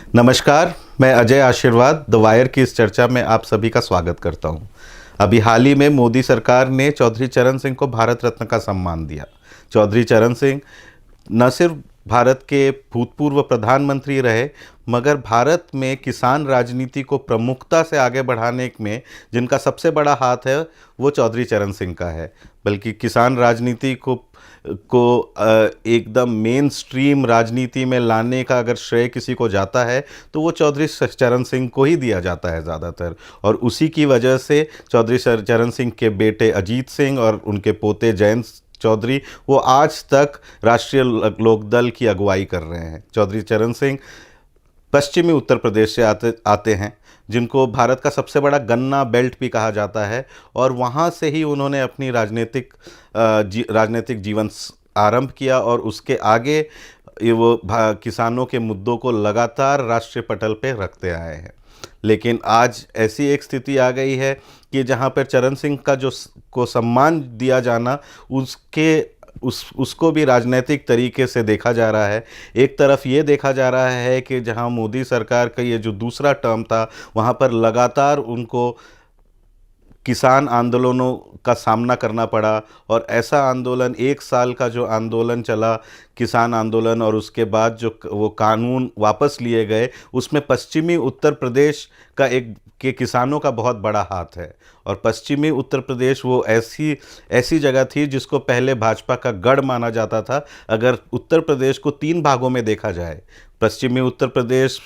नमस्कार, मैं अजय आशीर्वाद द वायर की इस चर्चा में आप सभी का स्वागत करता हूं। अभी हाल ही में मोदी सरकार ने चौधरी चरण सिंह को भारत रत्न का सम्मान दिया। चौधरी चरण सिंह न सिर्फ भारत के भूतपूर्व प्रधानमंत्री रहे, मगर भारत में किसान राजनीति को प्रमुखता से आगे बढ़ाने में जिनका सबसे बड़ा हाथ है वो चौधरी चरण सिंह का है। बल्कि किसान राजनीति को एकदम मेन स्ट्रीम राजनीति में लाने का अगर श्रेय किसी को जाता है तो वो चौधरी चरण सिंह को ही दिया जाता है ज़्यादातर। और उसी की वजह से चौधरी चरण सिंह के बेटे अजीत सिंह और उनके पोते जयंत चौधरी वो आज तक राष्ट्रीय लोकदल की अगुवाई कर रहे हैं। चौधरी चरण सिंह पश्चिमी उत्तर प्रदेश से आते हैं, जिनको भारत का सबसे बड़ा गन्ना बेल्ट भी कहा जाता है, और वहाँ से ही उन्होंने अपनी राजनीतिक जीवन आरंभ किया और उसके आगे वो किसानों के मुद्दों को लगातार राष्ट्रीय पटल पे रखते आए हैं। लेकिन आज ऐसी एक स्थिति आ गई है कि जहाँ पर चरण सिंह का को सम्मान दिया जाना उसको भी राजनीतिक तरीके से देखा जा रहा है। एक तरफ ये देखा जा रहा है कि जहाँ मोदी सरकार का ये जो दूसरा टर्म था वहाँ पर लगातार उनको किसान आंदोलनों का सामना करना पड़ा, और ऐसा आंदोलन 1 साल का जो आंदोलन चला किसान आंदोलन, और उसके बाद जो वो कानून वापस लिए गए, उसमें पश्चिमी उत्तर प्रदेश के किसानों का बहुत बड़ा हाथ है। और पश्चिमी उत्तर प्रदेश वो ऐसी जगह थी जिसको पहले भाजपा का गढ़ माना जाता था। अगर उत्तर प्रदेश को 3 भागों में देखा जाए, पश्चिमी उत्तर प्रदेश,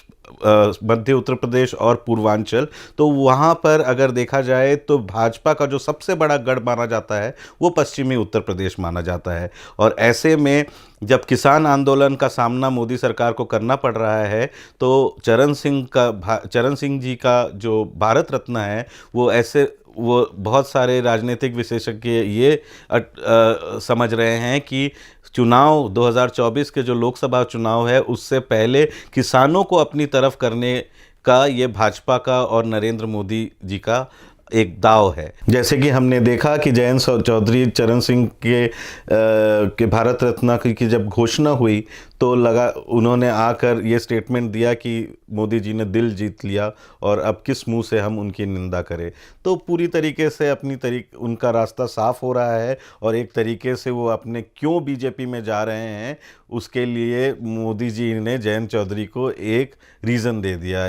मध्य उत्तर प्रदेश और पूर्वांचल, तो वहाँ पर अगर देखा जाए तो भाजपा का जो सबसे बड़ा गढ़ माना जाता है वो पश्चिमी उत्तर प्रदेश माना जाता है। और ऐसे में जब किसान आंदोलन का सामना मोदी सरकार को करना पड़ रहा है तो चरण सिंह जी का जो भारत रत्न है वो बहुत सारे राजनीतिक विशेषज्ञ ये समझ रहे हैं कि चुनाव 2024 के जो लोकसभा चुनाव है उससे पहले किसानों को अपनी तरफ करने का ये भाजपा का और नरेंद्र मोदी जी का एक दाव है। जैसे कि हमने देखा कि जयंत चौधरी चरण सिंह के भारत रत्न की जब घोषणा हुई तो उन्होंने आकर ये स्टेटमेंट दिया कि मोदी जी ने दिल जीत लिया और अब किस मुंह से हम उनकी निंदा करें। तो पूरी तरीके से उनका रास्ता साफ हो रहा है, और एक तरीके से वो अपने क्यों बीजेपी में जा रहे हैं उसके लिए मोदी जी ने जयंत चौधरी को एक रीज़न दे दिया,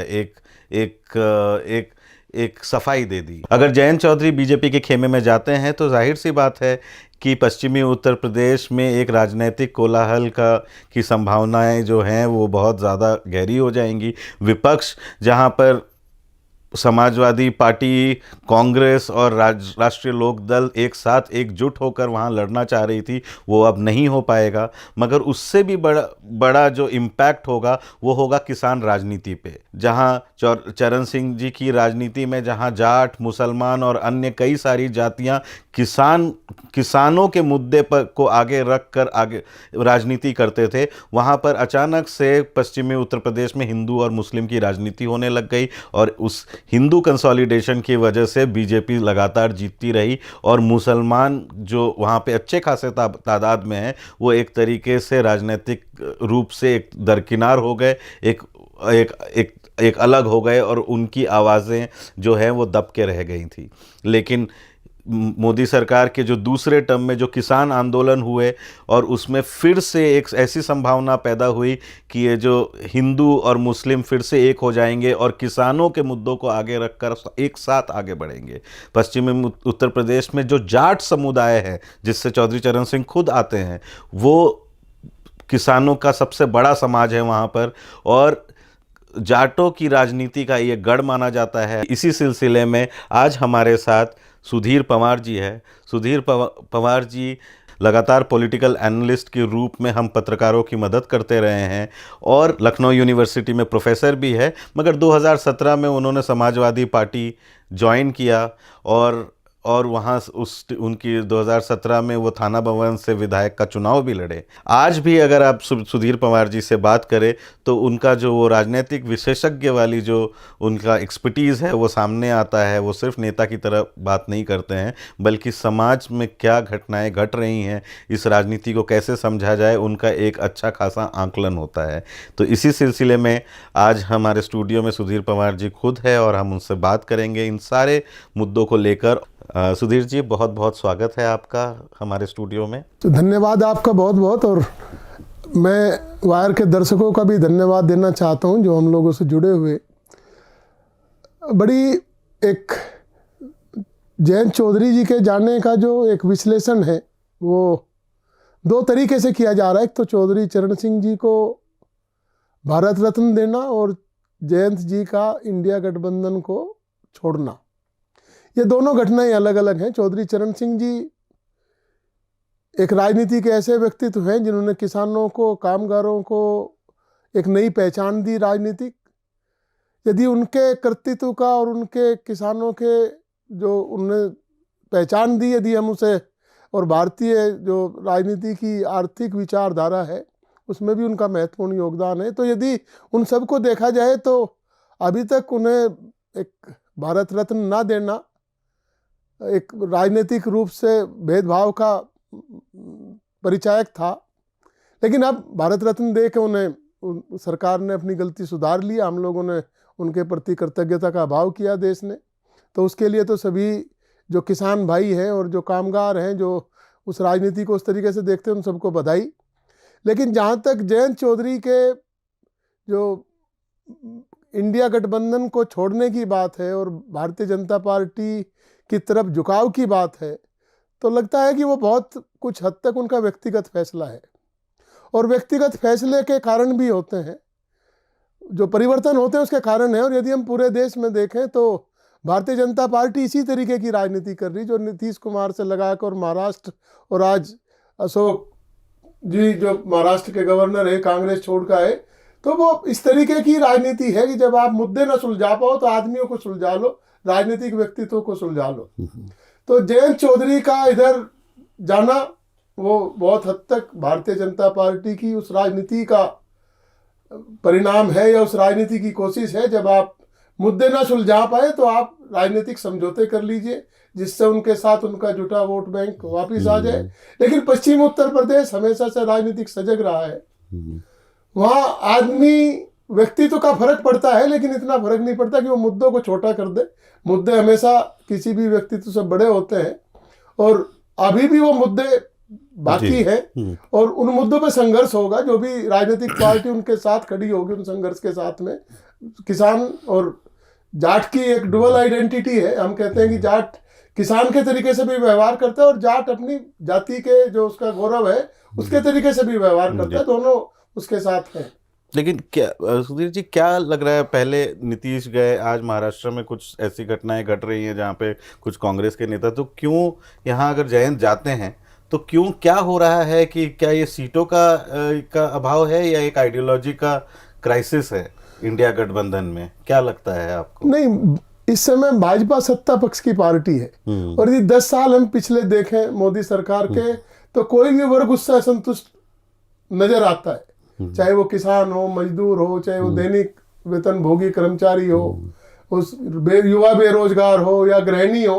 एक सफाई दे दी। अगर जयंत चौधरी बीजेपी के खेमे में जाते हैं तो जाहिर सी बात है कि पश्चिमी उत्तर प्रदेश में एक राजनीतिक कोलाहल की संभावनाएं जो हैं वो बहुत ज़्यादा गहरी हो जाएंगी। विपक्ष जहां पर समाजवादी पार्टी, कांग्रेस और राष्ट्रीय लोकदल एक साथ एकजुट होकर वहाँ लड़ना चाह रही थी, वो अब नहीं हो पाएगा। मगर उससे भी बड़ा जो इम्पैक्ट होगा वो होगा किसान राजनीति पे, जहाँ चरण सिंह जी की राजनीति में जहाँ जाट, मुसलमान और अन्य कई सारी जातियाँ किसानों के मुद्दे को आगे रख कर आगे राजनीति करते थे, वहाँ पर अचानक से पश्चिमी उत्तर प्रदेश में हिंदू और मुस्लिम की राजनीति होने लग गई, और उस हिंदू कंसोलिडेशन की वजह से बीजेपी लगातार जीतती रही, और मुसलमान जो वहाँ पे अच्छे खासे तादाद में हैं वो एक तरीके से राजनीतिक रूप से एक दरकिनार हो गए, एक अलग हो गए, और उनकी आवाज़ें जो हैं वो दब के रह गई थी। लेकिन मोदी सरकार के जो दूसरे टर्म में जो किसान आंदोलन हुए, और उसमें फिर से एक ऐसी संभावना पैदा हुई कि ये जो हिंदू और मुस्लिम फिर से एक हो जाएंगे और किसानों के मुद्दों को आगे रखकर एक साथ आगे बढ़ेंगे। पश्चिमी उत्तर प्रदेश में जो जाट समुदाय है जिससे चौधरी चरण सिंह खुद आते हैं, वो किसानों का सबसे बड़ा समाज है वहाँ पर, और जाटों की राजनीति का ये गढ़ माना जाता है। इसी सिलसिले में आज हमारे साथ सुधीर पंवार जी है। सुधीर पंवार जी लगातार पॉलिटिकल एनालिस्ट के रूप में हम पत्रकारों की मदद करते रहे हैं, और लखनऊ यूनिवर्सिटी में प्रोफेसर भी है। मगर 2017 में उन्होंने समाजवादी पार्टी ज्वाइन किया, और वहाँ उनकी 2017 में वो थाना भवन से विधायक का चुनाव भी लड़े। आज भी अगर आप सुधीर पवार जी से बात करें तो उनका जो वो राजनीतिक विशेषज्ञ वाली जो उनका एक्सपर्टीज़ है वो सामने आता है। वो सिर्फ नेता की तरह बात नहीं करते हैं, बल्कि समाज में क्या घटनाएं घट रही हैं, इस राजनीति को कैसे समझा जाए, उनका एक अच्छा खासा आंकलन होता है। तो इसी सिलसिले में आज हमारे स्टूडियो में सुधीर पवार जी खुद है और हम उनसे बात करेंगे इन सारे मुद्दों को लेकर। सुधीर जी, बहुत बहुत स्वागत है आपका हमारे स्टूडियो में। तो धन्यवाद आपका बहुत बहुत, और मैं वायर के दर्शकों का भी धन्यवाद देना चाहता हूं जो हम लोगों से जुड़े हुए। बड़ी एक जयंत चौधरी जी के जाने का जो एक विश्लेषण है वो दो तरीके से किया जा रहा है। एक तो चौधरी चरण सिंह जी को भारत रत्न देना और जयंत जी का इंडिया गठबंधन को छोड़ना। ये दोनों घटनाएं अलग अलग हैं। चौधरी चरण सिंह जी एक राजनीति के ऐसे व्यक्तित्व हैं जिन्होंने किसानों को, कामगारों को एक नई पहचान दी राजनीतिक। यदि उनके कर्तृत्व का और उनके किसानों के जो उन्हें पहचान दी, यदि हम उसे, और भारतीय जो राजनीति की आर्थिक विचारधारा है उसमें भी उनका महत्वपूर्ण योगदान है, तो यदि उन सबको देखा जाए तो अभी तक उन्हें एक भारत रत्न ना देना एक राजनीतिक रूप से भेदभाव का परिचायक था। लेकिन अब भारत रत्न दे के उन्हें सरकार ने अपनी गलती सुधार लिया। हम लोगों ने उनके प्रति कृतज्ञता का भाव किया देश ने, तो उसके लिए तो सभी जो किसान भाई हैं और जो कामगार हैं जो उस राजनीति को उस तरीके से देखते हैं उन सबको बधाई। लेकिन जहाँ तक जयंत चौधरी के जो इंडिया गठबंधन को छोड़ने की बात है और भारतीय जनता पार्टी की तरफ झुकाव की बात है, तो लगता है कि वो बहुत कुछ हद तक उनका व्यक्तिगत फैसला है, और व्यक्तिगत फैसले के कारण भी होते हैं, जो परिवर्तन होते हैं उसके कारण है। और यदि हम पूरे देश में देखें तो भारतीय जनता पार्टी इसी तरीके की राजनीति कर रही, जो नीतीश कुमार से लगाकर महाराष्ट्र, और आज अशोक जी जो महाराष्ट्र के गवर्नर है कांग्रेस छोड़ का है, तो वो इस तरीके की राजनीति है कि जब आप मुद्दे न सुलझा पाओ तो आदमियों को सुलझा लो, राजनीतिक व्यक्तित्व को सुलझा लो। तो जयंत चौधरी का इधर जाना वो बहुत हद तक भारतीय जनता पार्टी की उस राजनीति का परिणाम है या उस राजनीति की कोशिश है। जब आप मुद्दे ना सुलझा पाए तो आप राजनीतिक समझौते कर लीजिए जिससे उनके साथ उनका जुटा वोट बैंक वापस आ जाए। लेकिन पश्चिम उत्तर प्रदेश हमेशा से राजनीतिक सजग रहा है। वहाँ आदमी व्यक्तित्व का फर्क पड़ता है, लेकिन इतना फर्क नहीं पड़ता कि वो मुद्दों को छोटा कर दे। मुद्दे हमेशा किसी भी व्यक्तित्व से बड़े होते हैं और अभी भी वो मुद्दे बाकी हैं और उन मुद्दों पे संघर्ष होगा। जो भी राजनीतिक पार्टी उनके साथ खड़ी होगी उन संघर्ष के साथ में, किसान और जाट की एक डुअल आइडेंटिटी है। हम कहते हैं कि जाट किसान के तरीके से भी व्यवहार करता है और जाट अपनी जाति के जो उसका गौरव है उसके तरीके से भी व्यवहार करता है, दोनों उसके साथ हैं। लेकिन क्या सुधीर जी, क्या लग रहा है, पहले नीतीश गए, आज महाराष्ट्र में कुछ ऐसी घटनाएं घट रही हैं जहाँ पे कुछ कांग्रेस के नेता, तो क्यों यहाँ अगर जयंत जाते हैं तो क्यों, क्या हो रहा है कि क्या ये सीटों का अभाव है या एक आइडियोलॉजी का क्राइसिस है इंडिया गठबंधन में? क्या लगता है आपको? नहीं, इस समय भाजपा सत्ता पक्ष की पार्टी है और यदि 10 साल हम पिछले देखें मोदी सरकार के, तो कोई भी वर्ग उससे असंतुष्ट नजर आता है, चाहे वो किसान हो, मजदूर हो, चाहे वो दैनिक वेतन भोगी कर्मचारी हो, उस युवा बेरोजगार हो या गृहिणी हो।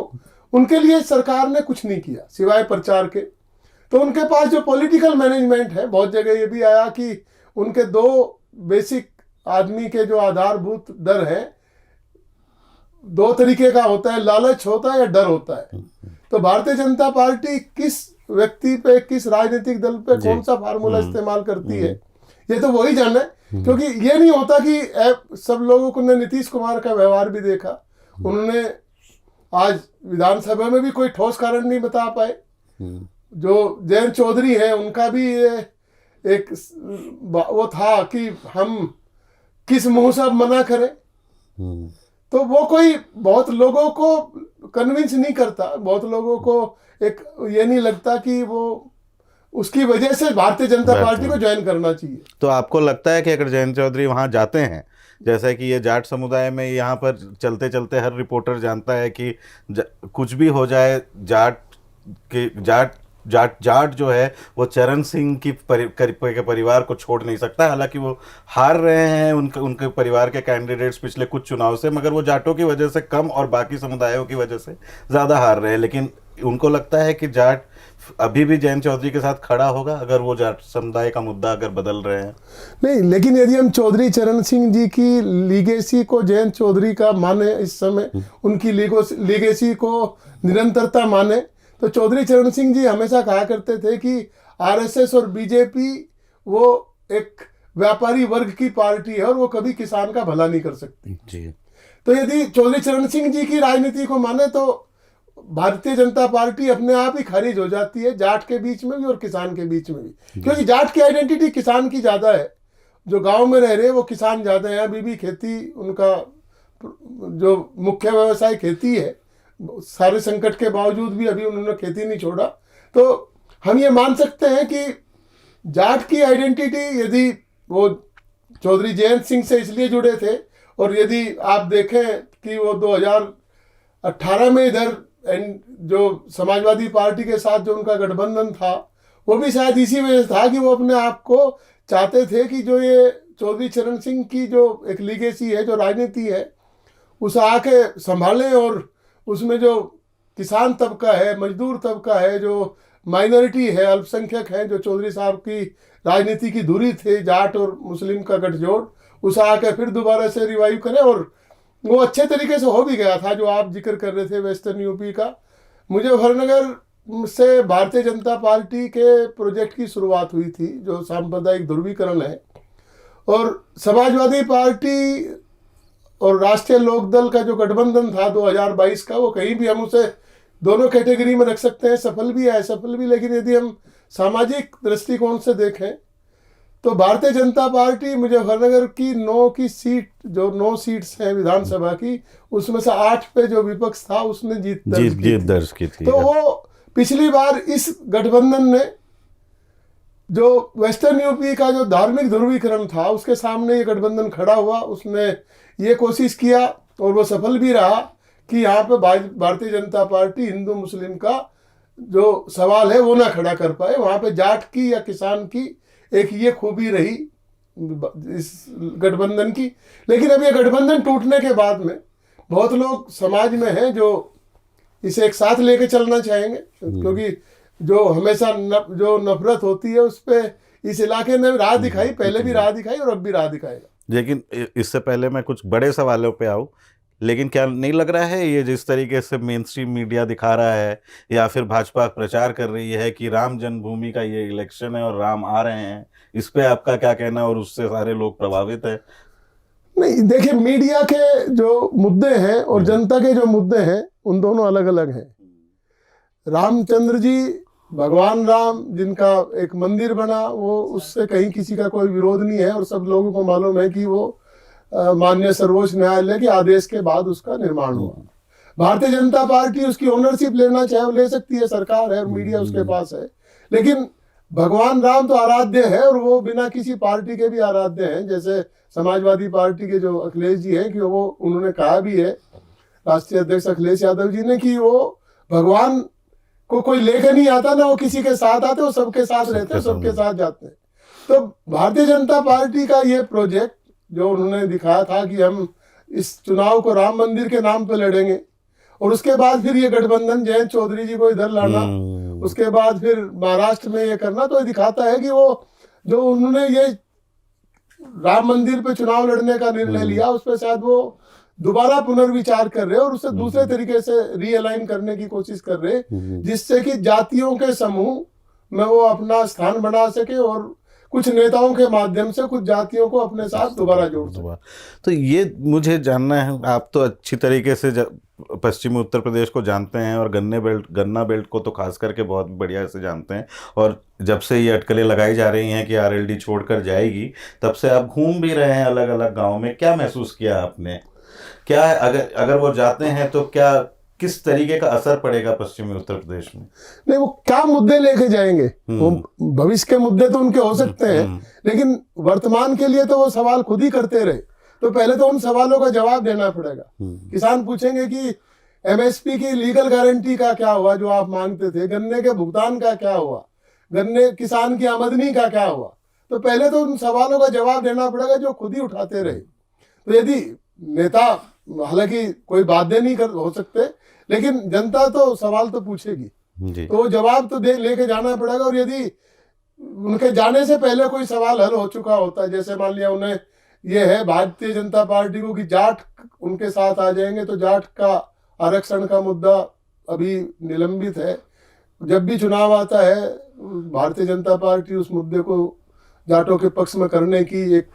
उनके लिए सरकार ने कुछ नहीं किया सिवाय प्रचार के। तो उनके पास जो पॉलिटिकल मैनेजमेंट है, बहुत जगह ये भी आया कि उनके 2 बेसिक आदमी के जो आधारभूत डर है, 2 तरीके का होता है, लालच होता है या डर होता है। तो भारतीय जनता पार्टी किस व्यक्ति पे, किस राजनीतिक दल पे कौन सा फार्मूला इस्तेमाल करती है, ये तो वही जाने। क्योंकि ये नहीं होता कि सब लोगों को ने नीतीश कुमार का व्यवहार भी देखा, उन्होंने आज विधानसभा में भी कोई ठोस कारण नहीं बता पाए। जो जयंत चौधरी है उनका भी ये एक वो था कि हम किस मुंह से अब मना करें, तो वो कोई बहुत लोगों को कन्विंस नहीं करता। बहुत लोगों को एक ये नहीं लगता कि वो उसकी वजह से भारतीय जनता पार्टी को ज्वाइन करना चाहिए। तो आपको लगता है कि अगर जयंत चौधरी वहां जाते हैं, जैसा कि ये जाट समुदाय में यहाँ पर चलते चलते हर रिपोर्टर जानता है कि कुछ भी हो जाए, जाट जो है वो चरण सिंह के परिवार को छोड़ नहीं सकता। हालांकि वो हार रहे हैं, उनके परिवार के कैंडिडेट्स पिछले कुछ चुनाव से, मगर वो जाटों की वजह से कम और बाकी समुदायों की वजह से ज़्यादा हार रहे हैं। लेकिन उनको लगता है कि जाट अभी भी जयंत चौधरी के साथ खड़ा होगा अगर वो जाट समुदाय का मुद्दा अगर बदल रहे हैं। नहीं, लेकिन यदि हम चौधरी चरण सिंह जी की लीगेसी को जयंत चौधरी का माने, इस समय उनकी लीगेसी को निरंतरता माने, तो चौधरी चरण सिंह जी हमेशा कहा करते थे कि आरएसएस और बीजेपी वो एक व्यापारी वर्ग की पार्टी है और वो कभी किसान का भला नहीं कर सकती जी। तो यदि चौधरी चरण सिंह जी की राजनीति को माने तो भारतीय जनता पार्टी अपने आप ही खारिज हो जाती है, जाट के बीच में भी और किसान के बीच में भी, क्योंकि जाट की आइडेंटिटी किसान की ज़्यादा है। जो गांव में रह रहे हैं वो किसान ज़्यादा है, अभी भी खेती उनका जो मुख्य व्यवसाय खेती है। सारे संकट के बावजूद भी अभी उन्होंने खेती नहीं छोड़ा। तो हम ये मान सकते हैं कि जाट की आइडेंटिटी, यदि वो चौधरी जयंत सिंह से इसलिए जुड़े थे, और यदि आप देखें कि वो 2018 में इधर जो समाजवादी पार्टी के साथ जो उनका गठबंधन था, वो भी शायद इसी वजह से था कि वो अपने आप को चाहते थे कि जो ये चौधरी चरण सिंह की जो एक लीगेसी है, जो राजनीति है, उसे आके संभालें और उसमें जो किसान तबका है, मजदूर तबका है, जो माइनॉरिटी है, अल्पसंख्यक है, जो चौधरी साहब की राजनीति की धुरी थे, जाट और मुस्लिम का गठजोड़, उसे आके फिर दोबारा से रिवाइव करें। और वो अच्छे तरीके से हो भी गया था। जो आप जिक्र कर रहे थे वेस्टर्न यूपी का, मुजफ्फरनगर से भारतीय जनता पार्टी के प्रोजेक्ट की शुरुआत हुई थी, जो सांप्रदायिक ध्रुवीकरण है, और समाजवादी पार्टी और राष्ट्रीय लोकदल का जो गठबंधन था 2022 का, वो कहीं भी हम उसे दोनों कैटेगरी में रख सकते हैं, सफल भी है असफल भी। लेकिन यदि हम सामाजिक दृष्टिकोण से देखें तो भारतीय जनता पार्टी मुजफ्फरनगर की 9 सीट्स हैं विधानसभा की, उसमें से 8 पे जो विपक्ष था उसने जीत दर्ज की थी। तो वो पिछली बार इस गठबंधन ने जो वेस्टर्न यूपी का जो धार्मिक ध्रुवीकरण था उसके सामने ये गठबंधन खड़ा हुआ। उसने ये कोशिश किया और वो सफल भी रहा कि यहाँ पे भारतीय जनता पार्टी हिंदू मुस्लिम का जो सवाल है वो ना खड़ा कर पाए। वहाँ पे जाट की या किसान की एक ये खूबी रही इस गठबंधन की। लेकिन अब ये गठबंधन टूटने के बाद में बहुत लोग समाज में हैं जो इसे एक साथ लेके चलना चाहेंगे, क्योंकि जो हमेशा जो नफरत होती है उस पर इस इलाके ने राह दिखाई, पहले भी राह दिखाई और अब भी राह दिखाएगा। लेकिन इससे पहले मैं कुछ बड़े सवालों पे आऊँ, लेकिन क्या नहीं लग रहा है ये जिस तरीके से मेन स्ट्रीम मीडिया दिखा रहा है या फिर भाजपा प्रचार कर रही है कि राम जन्मभूमि का ये इलेक्शन है और राम आ रहे हैं, इस पे आपका क्या कहना है और उससे सारे लोग प्रभावित है? नहीं, देखिए, मीडिया के जो मुद्दे हैं और जनता के जो मुद्दे हैं उन दोनों अलग अलग हैं। रामचंद्र जी, भगवान राम जिनका एक मंदिर बना, वो उससे कहीं किसी का कोई विरोध नहीं है और सब लोगों को मालूम है कि वो माननीय सर्वोच्च न्यायालय के आदेश के बाद उसका निर्माण हुआ। भारतीय जनता पार्टी उसकी ओनरशिप लेना चाहे वो ले सकती है, सरकार है और मीडिया उसके पास है। लेकिन भगवान राम तो आराध्य है और वो बिना किसी पार्टी के भी आराध्य हैं। जैसे समाजवादी पार्टी के जो अखिलेश जी हैं कि वो उन्होंने कहा भी है, राष्ट्रीय अध्यक्ष अखिलेश यादव जी ने, कि वो भगवान को कोई लेकर नहीं आता, ना वो किसी के साथ आते, वो सबके साथ रहते हैं, सबके साथ जाते हैं। तो भारतीय जनता पार्टी का ये प्रोजेक्ट जो उन्होंने दिखाया था कि हम इस चुनाव को राम मंदिर के नाम पे लड़ेंगे और उसके बाद फिर ये गठबंधन जयंत चौधरी जी को इधर लाना, उसके बाद फिर महाराष्ट्र में ये करना, तो ये दिखाता है कि वो जो उन्होंने ये राम मंदिर पे चुनाव लड़ने का निर्णय लिया उस पर शायद वो दोबारा पुनर्विचार कर रहे और उसे दूसरे तरीके से रीअलाइन करने की कोशिश कर रहे, जिससे कि जातियों के समूह में वो अपना स्थान बना सके और कुछ नेताओं के माध्यम से कुछ जातियों को अपने साथ दोबारा जोड़ सके। तो ये मुझे जानना है, आप तो अच्छी तरीके से पश्चिमी उत्तर प्रदेश को जानते हैं और गन्ना बेल्ट को तो खास करके बहुत बढ़िया से जानते हैं, और जब से ये अटकलें लगाई जा रही हैं कि आरएलडी छोड़कर जाएगी, तब से आप घूम भी रहे हैं अलग अलग गाँव में। क्या महसूस किया आपने? क्या अगर वो जाते हैं तो क्या किस तरीके का असर पड़ेगा पश्चिमी उत्तर प्रदेश में? नहीं, वो क्या मुद्दे लेके जाएंगे, वो भविष्य के मुद्दे तो उनके हो सकते हैं, लेकिन वर्तमान के लिए तो वो सवाल खुद ही करते रहे। तो पहले तो उन सवालों का जवाब देना पड़ेगा। किसान पूछेंगे कि एमएसपी की लीगल गारंटी का क्या हुआ जो आप मांगते थे, गन्ने के भुगतान का क्या हुआ, गन्ने किसान की आमदनी का क्या हुआ। तो पहले तो उन सवालों का जवाब देना पड़ेगा जो खुद ही उठाते रहे। तो यदि नेता, हालांकि कोई बाध्य नहीं कर हो सकते, लेकिन जनता तो सवाल तो पूछेगी, तो वो जवाब तो लेके जाना पड़ेगा। और यदि उनके जाने से पहले कोई सवाल हल हो चुका होता है, जैसे मान लिया उन्हें ये है भारतीय जनता पार्टी को कि जाट उनके साथ आ जाएंगे, तो जाट का आरक्षण का मुद्दा अभी निलंबित है। जब भी चुनाव आता है भारतीय जनता पार्टी उस मुद्दे को जाटों के पक्ष में करने की एक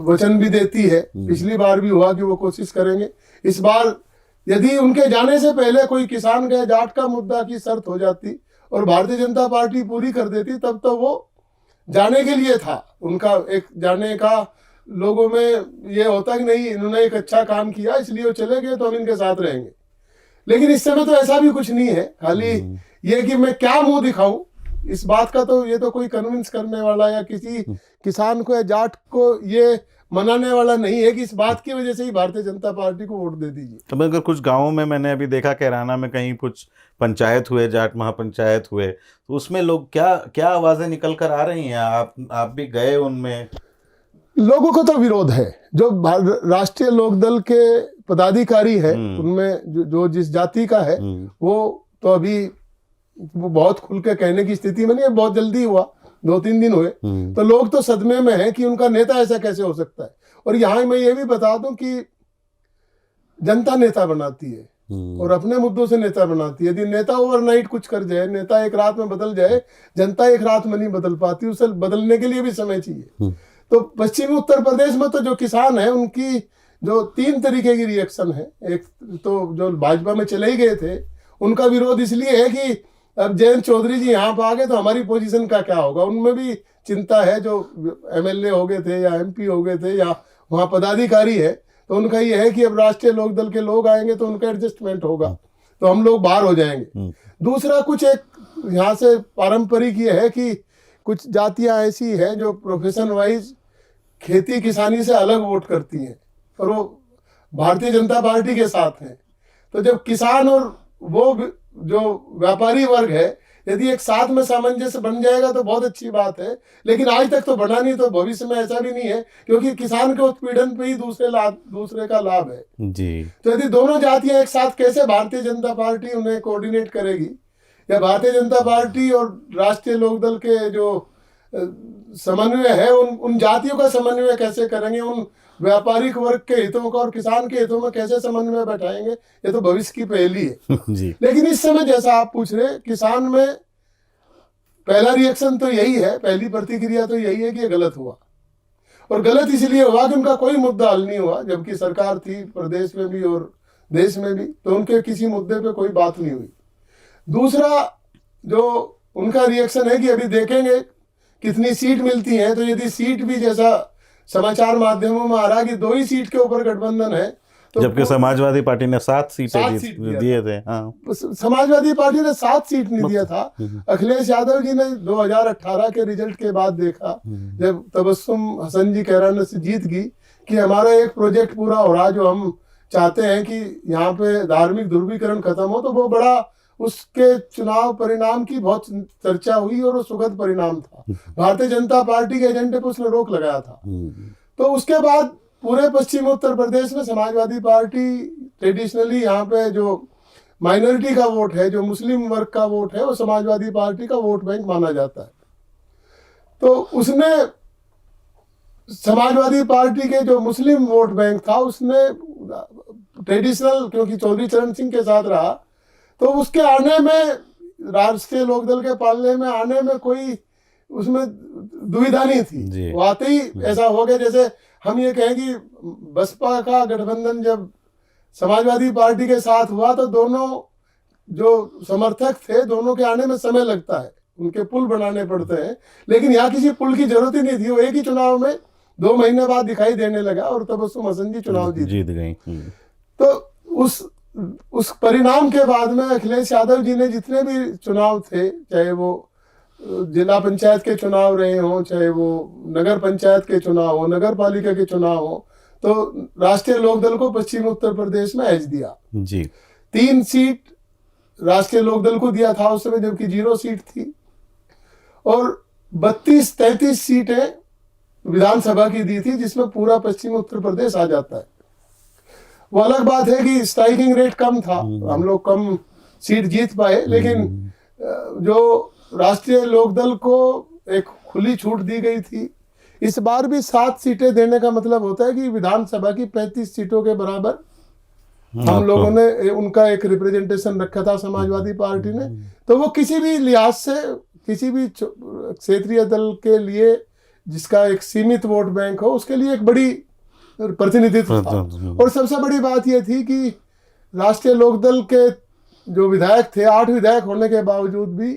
वचन भी देती है। पिछली बार भी हुआ कि वो कोशिश करेंगे। इस बार यदि उनके जाने से पहले कोई किसान का जाट का मुद्दा की शर्त हो जाती और भारतीय जनता पार्टी पूरी कर देती, तब तो वो जाने के लिए था। उनका एक जाने का लोगों में ये होता कि नहीं, इन्होंने एक अच्छा काम किया इसलिए वो चले गए तो हम इनके साथ रहेंगे। लेकिन इस समय तो ऐसा भी कुछ नहीं है। खाली ये कि मैं क्या मुंह दिखाऊं, इस बात का तो ये तो कोई कन्विंस करने वाला या किसी किसान को या जाट को ये मनाने वाला नहीं है कि इस बात की वजह से ही भारतीय जनता पार्टी को वोट दे दीजिए। तो अगर कुछ गांवों में मैंने अभी देखा, कैराना में कहीं कुछ पंचायत हुए, जाट महापंचायत हुए, तो उसमें लोग क्या क्या आवाजें निकल कर आ रही हैं? आप भी गए उनमें? लोगों को तो विरोध है। जो राष्ट्रीय लोकदल के पदाधिकारी है उनमें जो जिस जाति का है वो तो अभी वो बहुत खुल के कहने की स्थिति में नहीं है। बहुत जल्दी हुआ, 2-3 दिन हुए, तो लोग तो सदमे में हैं कि उनका नेता ऐसा कैसे हो सकता है। और यहाँ मैं ये भी बता दूं कि जनता नेता बनाती है और अपने मुद्दों से नेता बनाती है। यदि नेता ओवरनाइट कुछ कर जाए, नेता एक रात में बदल जाए, जनता एक रात में नहीं बदल पाती, उसे बदलने के लिए भी समय चाहिए। तो पश्चिमी उत्तर प्रदेश में तो जो किसान है उनकी जो 3 तरीके की रिएक्शन है। एक तो जो भाजपा में चले ही गए थे उनका विरोध इसलिए है कि अब जयंत चौधरी जी यहाँ पर आ गए तो हमारी पोजीशन का क्या होगा। उनमें भी चिंता है, जो एमएलए हो गए थे या एमपी हो गए थे या वहाँ पदाधिकारी है, तो उनका ये है कि अब राष्ट्रीय लोकदल के लोग आएंगे तो उनका एडजस्टमेंट होगा, तो हम लोग बाहर हो जाएंगे। दूसरा कुछ एक यहाँ से पारंपरिक ये है कि कुछ जातियाँ ऐसी हैं जो प्रोफेशन वाइज खेती किसानी से अलग वोट करती हैं और वो भारतीय जनता पार्टी के साथ हैं। तो जब किसान और वो जो व्यापारी वर्ग है, यदि एक साथ में सामंजस्य बन जाएगा तो बहुत अच्छी बात है। लेकिन आज तक तो बना नहीं, तो भविष्य में ऐसा भी नहीं है, क्योंकि किसान के उत्पीड़न पे ही दूसरे का लाभ है जी। तो यदि दोनों जातियां एक साथ, कैसे भारतीय जनता पार्टी उन्हें कोऑर्डिनेट करेगी, या भारतीय जनता पार्टी और राष्ट्रीय लोकदल के जो समन्वय है उन जातियों का समन्वय कैसे करेंगे, उन व्यापारिक वर्ग के हितों का और किसान के हितों में कैसे समन्वय बैठाएंगे, ये तो भविष्य की पहेली है जी। लेकिन इस समय जैसा आप पूछ रहे, किसान में पहला रिएक्शन तो यही है, पहली प्रतिक्रिया तो यही है कि ये गलत हुआ। और गलत इसलिए हुआ कि उनका कोई मुद्दा हल नहीं हुआ, जबकि सरकार थी प्रदेश में भी और देश में भी, तो उनके किसी मुद्दे पे कोई बात नहीं हुई। दूसरा जो उनका रिएक्शन है कि अभी देखेंगे कितनी सीट मिलती है। तो यदि सीट भी जैसा समाचार माध्यमों में आ रहा है कि 2 ही सीट के ऊपर गठबंधन है, तो जबकि समाजवादी पार्टी ने 7 सीटें दिए थे। हाँ। समाजवादी पार्टी ने 7 सीट नहीं दिया था। अखिलेश यादव जी ने 2018 के रिजल्ट के बाद देखा, जब तबस्सुम हसन जी कैराना से जीत गई, कि हमारा एक प्रोजेक्ट पूरा हो रहा जो हम चाहते हैं कि यहाँ पे धार्मिक ध्रुवीकरण खत्म हो। तो वो बड़ा, उसके चुनाव परिणाम की बहुत चर्चा हुई और वो सुखद परिणाम था। भारतीय जनता पार्टी के एजेंडे पर उसने रोक लगाया था। तो उसके बाद पूरे पश्चिम उत्तर प्रदेश में समाजवादी पार्टी ट्रेडिशनली यहाँ पे जो माइनॉरिटी का वोट है, जो मुस्लिम वर्ग का वोट है, वो समाजवादी पार्टी का वोट बैंक माना जाता है। तो उसने समाजवादी पार्टी के जो मुस्लिम वोट बैंक था उसने ट्रेडिशनल, क्योंकि चौधरी चरण सिंह के साथ रहा, तो उसके आने में, राष्ट्रीय लोकदल के पालने में आने में कोई उसमें दुविधा नहीं थी। वो आते ही ऐसा हो गया जैसे हम ये कहें कि बसपा का गठबंधन जब समाजवादी पार्टी के साथ हुआ तो दोनों जो समर्थक थे, दोनों के आने में समय लगता है, उनके पुल बनाने पड़ते हैं। लेकिन यहाँ किसी पुल की जरूरत ही नहीं थी। वो एक ही चुनाव में 2 महीने बाद दिखाई देने लगा और तबस्सुम हसन जी चुनाव जीत गई। तो उस उस परिणाम के बाद में अखिलेश यादव जी ने जितने भी चुनाव थे, चाहे वो जिला पंचायत के चुनाव रहे हों, चाहे वो नगर पंचायत के चुनाव हो, नगर पालिका के चुनाव हो, तो राष्ट्रीय लोकदल को पश्चिमी उत्तर प्रदेश में एज दिया जी। 3 सीट राष्ट्रीय लोकदल को दिया था उस समय, जबकि 0 सीट थी, और 32-33 सीटें विधानसभा की दी थी, जिसमें पूरा पश्चिमी उत्तर प्रदेश आ जाता है। वो अलग बात है कि स्ट्राइकिंग रेट कम था, हम लोग कम सीट जीत पाए, लेकिन जो राष्ट्रीय लोकदल को एक खुली छूट दी गई थी, इस बार भी 7 सीटें देने का मतलब होता है कि विधानसभा की 35 सीटों के बराबर हम लोगों ने उनका एक रिप्रेजेंटेशन रखा था समाजवादी पार्टी ने। तो वो किसी भी लिहाज से किसी भी क्षेत्रीय दल के लिए जिसका एक सीमित वोट बैंक हो, उसके लिए एक बड़ी प्रतिनिधित्व था। और सबसे बड़ी बात यह थी कि राष्ट्रीय लोकदल के जो विधायक थे, 8 विधायक होने के बावजूद भी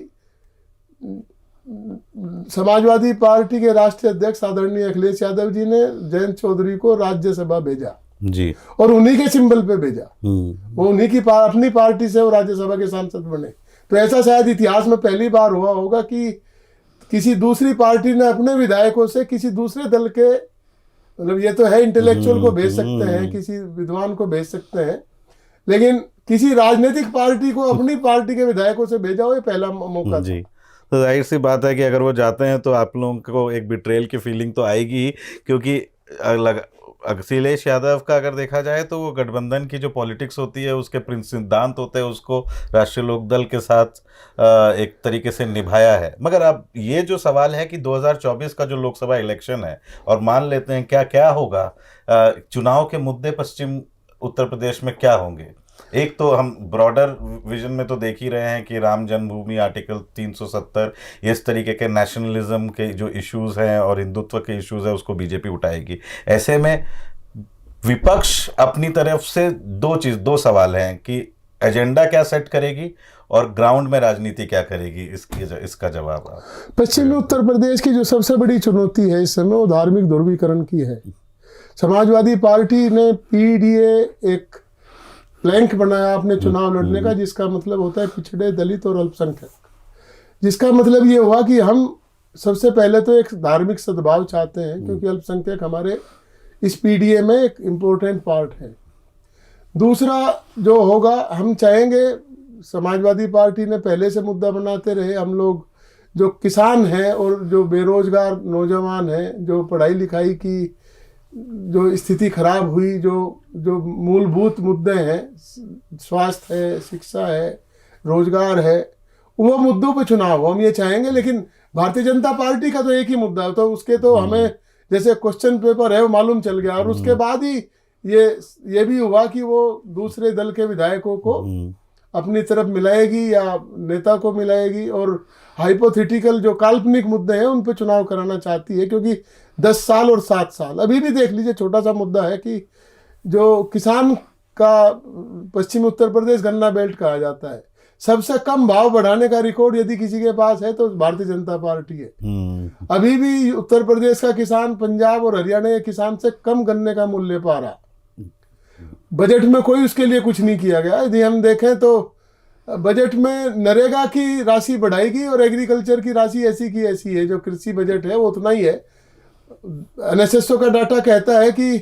समाजवादी पार्टी के राष्ट्रीय अध्यक्ष आदरणीय अखिलेश यादव जी ने जयंत चौधरी को राज्यसभा भेजा जी, और उन्हीं के सिंबल पे भेजा। वो उन्हीं की अपनी पार्टी से वो राज्यसभा के सांसद बने। तो ऐसा शायद इतिहास में पहली बार हुआ होगा कि किसी दूसरी पार्टी ने अपने विधायकों से किसी दूसरे दल के, मतलब ये तो है इंटेलेक्चुअल को भेज सकते हैं, किसी विद्वान को भेज सकते हैं, लेकिन किसी राजनीतिक पार्टी को अपनी पार्टी के विधायकों से भेजा हो, ये पहला मौका जी। तो जाहिर सी बात है कि अगर वो जाते हैं तो आप लोगों को एक बिट्रेल की फीलिंग तो आएगी ही, क्योंकि अखिलेश यादव का अगर देखा जाए तो वो गठबंधन की जो पॉलिटिक्स होती है, उसके सिद्धांत होते हैं, उसको राष्ट्रीय लोकदल के साथ एक तरीके से निभाया है। मगर अब ये जो सवाल है कि 2024 का जो लोकसभा इलेक्शन है, और मान लेते हैं क्या क्या होगा, चुनाव के मुद्दे पश्चिम उत्तर प्रदेश में क्या होंगे। एक तो हम ब्रॉडर विजन में तो देख ही रहे हैं कि राम जन्मभूमि, आर्टिकल 370, इस तरीके के नेशनलिज्म के जो इश्यूज हैं और हिंदुत्व के इश्यूज हैं, उसको बीजेपी उठाएगी। ऐसे में विपक्ष अपनी तरफ से दो सवाल हैं कि एजेंडा क्या सेट करेगी और ग्राउंड में राजनीति क्या करेगी। इसका जवाब आप। पश्चिमी उत्तर प्रदेश की जो सबसे बड़ी चुनौती है इस समय, वो धार्मिक ध्रुवीकरण की है। समाजवादी पार्टी ने पीडीए एक प्लैंक बनाया अपने चुनाव लड़ने का, जिसका मतलब होता है पिछड़े, दलित और अल्पसंख्यक। जिसका मतलब ये हुआ कि हम सबसे पहले तो एक धार्मिक सद्भाव चाहते हैं, क्योंकि अल्पसंख्यक हमारे इस पीडीए में एक इम्पोर्टेंट पार्ट है। दूसरा जो होगा, हम चाहेंगे, समाजवादी पार्टी ने पहले से मुद्दा बनाते रहे, हम लोग जो किसान हैं और जो बेरोजगार नौजवान हैं, जो पढ़ाई लिखाई की जो स्थिति खराब हुई, जो मूलभूत मुद्दे हैं, स्वास्थ्य है, शिक्षा है, रोजगार है, वो मुद्दों पे चुनाव हो, हम ये चाहेंगे। लेकिन भारतीय जनता पार्टी का तो एक ही मुद्दा है, तो उसके तो हमें जैसे क्वेश्चन पेपर है वो मालूम चल गया, और उसके बाद ही ये भी हुआ कि वो दूसरे दल के विधायकों को अपनी तरफ मिलाएगी या नेता को मिलाएगी, और हाइपोथेटिकल जो काल्पनिक मुद्दे हैं उन पे चुनाव कराना चाहती है। क्योंकि 10 साल और 7 साल, अभी भी देख लीजिए, छोटा सा मुद्दा है कि जो किसान का पश्चिमी उत्तर प्रदेश गन्ना बेल्ट कहा जाता है, सबसे कम भाव बढ़ाने का रिकॉर्ड यदि किसी के पास है तो भारतीय जनता पार्टी है। अभी भी उत्तर प्रदेश का किसान पंजाब और हरियाणा के किसान से कम गन्ने का मूल्य पा रहा। बजट में कोई उसके लिए कुछ नहीं किया गया। यदि हम देखें तो बजट में नरेगा की राशि बढ़ाएगी और एग्रीकल्चर की राशि ऐसी की ऐसी है, जो कृषि बजट है वो उतना ही है। एनएसएसओ का डाटा कहता है कि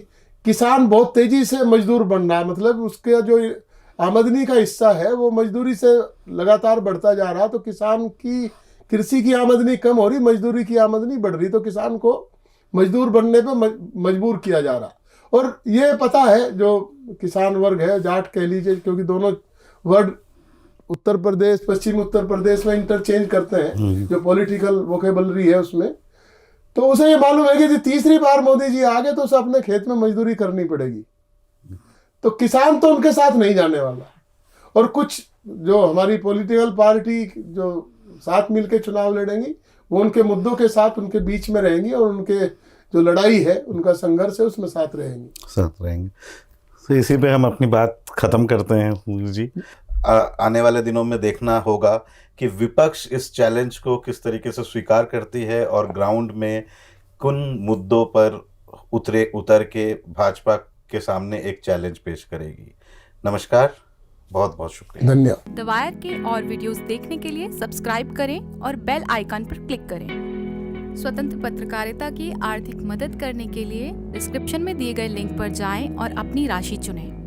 किसान बहुत तेजी से मजदूर बन रहा, मतलब उसके जो आमदनी का हिस्सा है वो मजदूरी से लगातार बढ़ता जा रहा। तो किसान की कृषि की आमदनी कम हो रही, मजदूरी की आमदनी बढ़ रही, तो किसान को मजदूर बनने पे मजबूर किया जा रहा। और ये पता है जो किसान वर्ग है, जाट कह लीजिए, क्योंकि दोनों वर्ड उत्तर प्रदेश, पश्चिमी उत्तर प्रदेश में इंटरचेंज करते हैं, जो पॉलिटिकल वोकेबलरी है उसमें, तो उसे ये मालूम है कि तीसरी बार मोदी जी आ गए तो उसे अपने खेत में मजदूरी करनी पड़ेगी। तो किसान तो उनके साथ नहीं जाने वाला। और कुछ जो हमारी पॉलिटिकल पार्टी जो साथ मिलकर चुनाव लड़ेंगी, वो उनके मुद्दों के साथ उनके बीच में रहेंगी, और उनके जो लड़ाई है, उनका संघर्ष है, उसमें साथ रहेंगे। तो इसी पे हम अपनी बात खत्म करते हैं जी। आने वाले दिनों में देखना होगा कि विपक्ष इस चैलेंज को किस तरीके से स्वीकार करती है और ग्राउंड में किन मुद्दों पर उतर के भाजपा के सामने एक चैलेंज पेश करेगी। नमस्कार। बहुत बहुत शुक्रिया। धन्यवाद। द वायर के और वीडियोस देखने के लिए सब्सक्राइब करें और बेल आइकन पर क्लिक करें। स्वतंत्र पत्रकारिता की आर्थिक मदद करने के लिए डिस्क्रिप्शन में दिए गए लिंक पर जाएं और अपनी राशि चुनें।